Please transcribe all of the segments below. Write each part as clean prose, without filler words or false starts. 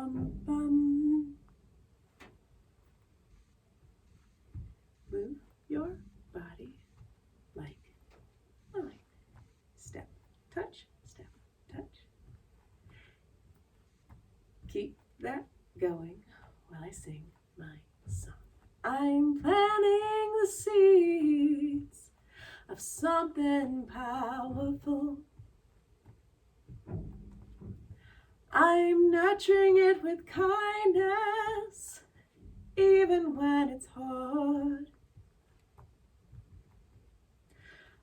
bum, bum. Move your body like mine. Step, touch, step, touch. Keep that going while I sing my song. I'm planting the seeds of something powerful. I'm nurturing it with kindness, even when it's hard.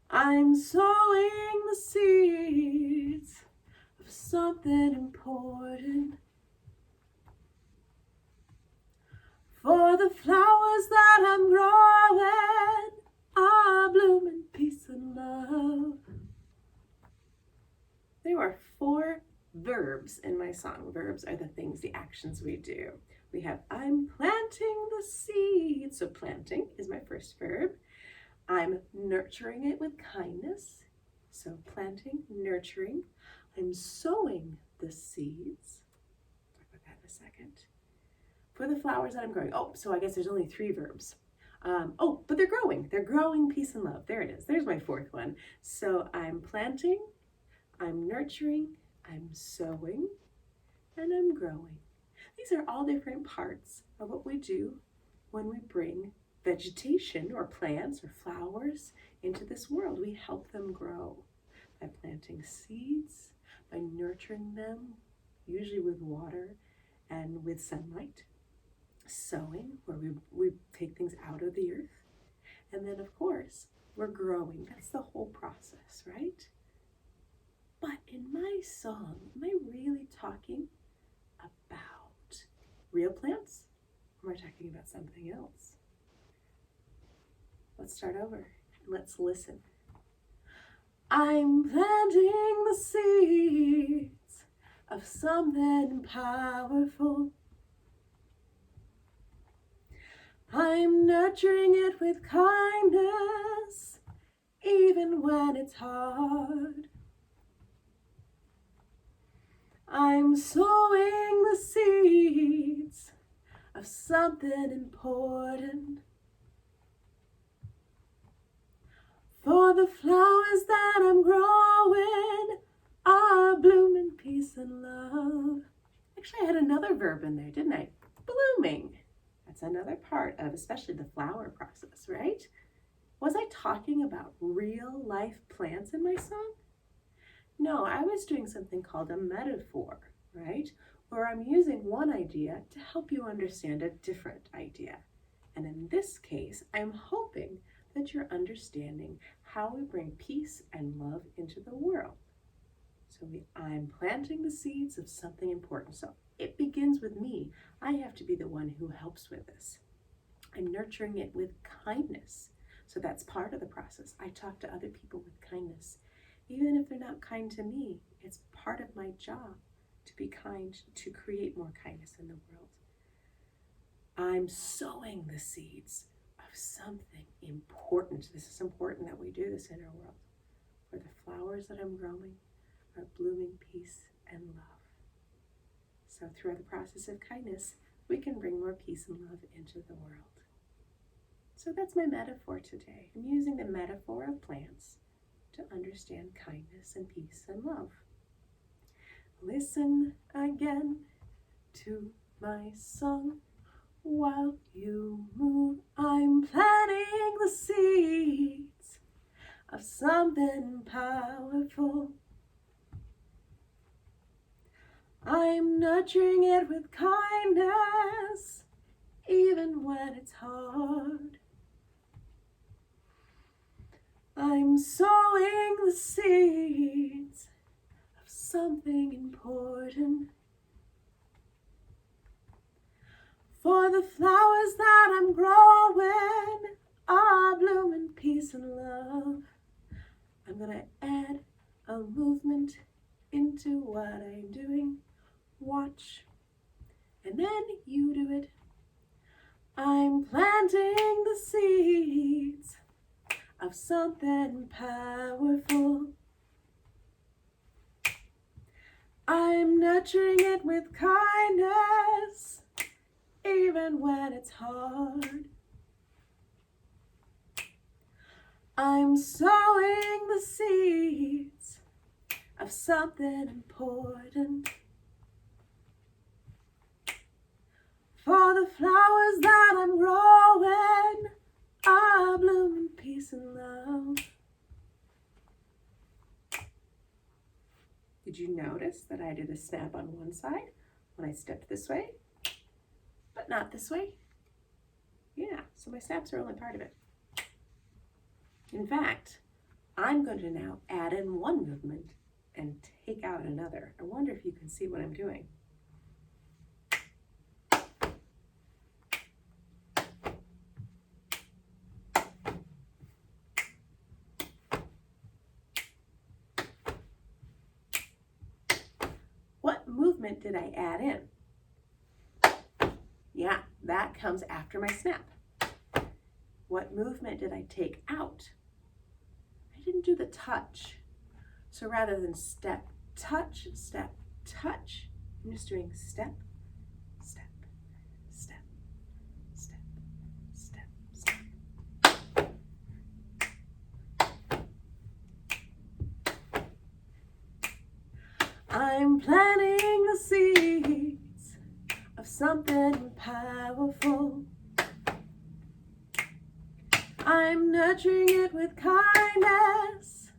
I'm sowing the seeds of something important. For the flowers that I'm growing are blooming peace and love. There are 4 verbs in my song. Verbs are the things, the actions we do. We have I'm planting the seed. So planting is my first verb. I'm nurturing it with kindness. So planting, nurturing. I'm sowing the seeds. Talk about that in a second. For the flowers that I'm growing. Oh, so I guess there's only 3 verbs. But they're growing. They're growing peace and love. There it is. There's my 4th one. So I'm planting, I'm nurturing, I'm sowing, and I'm growing. These are all different parts of what we do when we bring vegetation or plants or flowers into this world. We help them grow by planting seeds, by nurturing them, usually with water and with sunlight. Sowing, where we take things out of the earth. And then, of course, we're growing. That's the whole process, right? But in my song, am I really talking about real plants? Or am I talking about something else? Let's start over and let's listen. I'm planting the seeds of something powerful. I'm nurturing it with kindness, even when it's hard. I'm sowing the seeds of something important. For the flowers that I'm growing are blooming peace and love. Actually, I had another verb in there, didn't I? Blooming. That's another part of especially the flower process, right? Was I talking about real life plants in my song? No, I was doing something called a metaphor, right? Where I'm using one idea to help you understand a different idea. And in this case, I'm hoping that you're understanding how we bring peace and love into the world. So I'm planting the seeds of something important. So it begins with me. I have to be the one who helps with this. I'm nurturing it with kindness. So that's part of the process. I talk to other people with kindness. Even if they're not kind to me, it's part of my job to be kind, to create more kindness in the world. I'm sowing the seeds of something important. This is important that we do this in our world. For the flowers that I'm growing are blooming peace and love. So through the process of kindness, we can bring more peace and love into the world. So that's my metaphor today. I'm using the metaphor of plants to understand kindness and peace and love. Listen again to my song while you move. I'm planting the seeds of something powerful. I'm nurturing it with kindness, even when it's hard. I'm sowing the seeds of something important. For the flowers that I'm growing are blooming peace and love. I'm going to add a movement into what I'm doing. Watch, and then you do it. I'm planting the seeds of something powerful. I'm I'm nurturing it with kindness, even when it's hard. I'm sowing the seeds of something important. For the flowers that I'm growing are blooming peace and love. Did you notice that I did a snap on one side when I stepped this way, but not this way? Yeah, so my snaps are only part of it. In fact, I'm going to now add in one movement and take out another. I wonder if you can see what I'm doing. What movement did I add in? Yeah, that comes after my snap. What movement did I take out? I didn't do the touch. So rather than step, touch, I'm just doing step, step, step, step, step, step. I'm planting the seeds of something powerful. I'm nurturing it with kindness,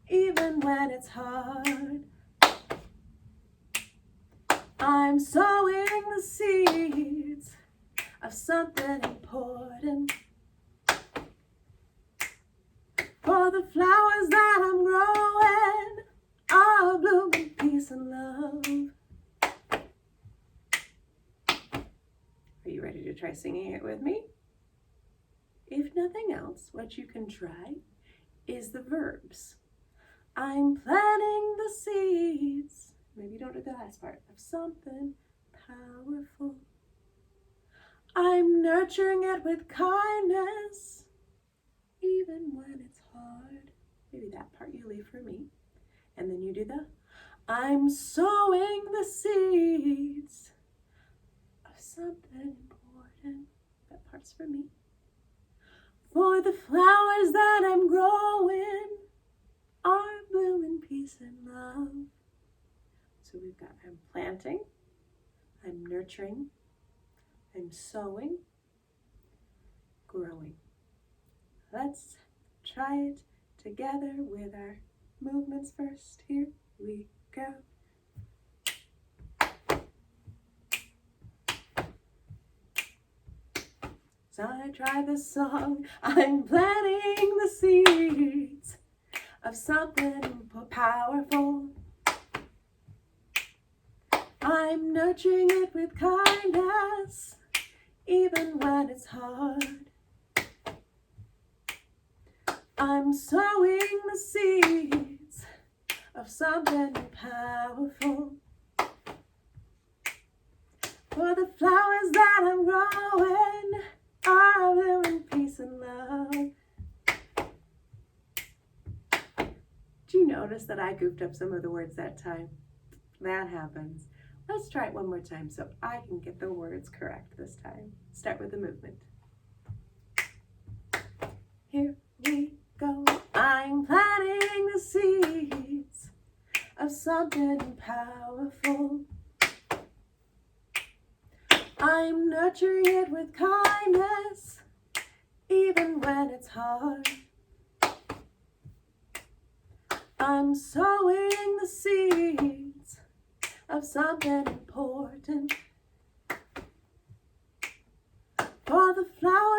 even when it's hard. I'm sowing the seeds of something important. For the flowers that I'm growing are blooming peace and love. Are you ready to try singing it with me? If nothing else, what you can try is the verbs. I'm planting the seeds, maybe you don't do the last part, of something powerful. I'm nurturing it with kindness, even when it's hard. Maybe that part you leave for me. And then you do the, I'm sowing the seeds of something important. That part's for me. For the flowers that I'm growing are blooming peace and love. So we've got, I'm planting, I'm nurturing, I'm sowing, growing. Let's try it together with our movements first. Here we go. So I try this song, I'm planting the seeds of something powerful. I'm nurturing it with kindness, even when it's hard. I'm sowing the seeds of something powerful. For the flowers that I'm growing are blooming peace and love. Did you notice that I goofed up some of the words that time? That happens. Let's try it one more time so I can get the words correct this time. Start with the movement. Here we go. I'm planting the seeds of something powerful. I'm nurturing it with kindness, even when it's hard. I'm sowing the seeds of something important. For the flowers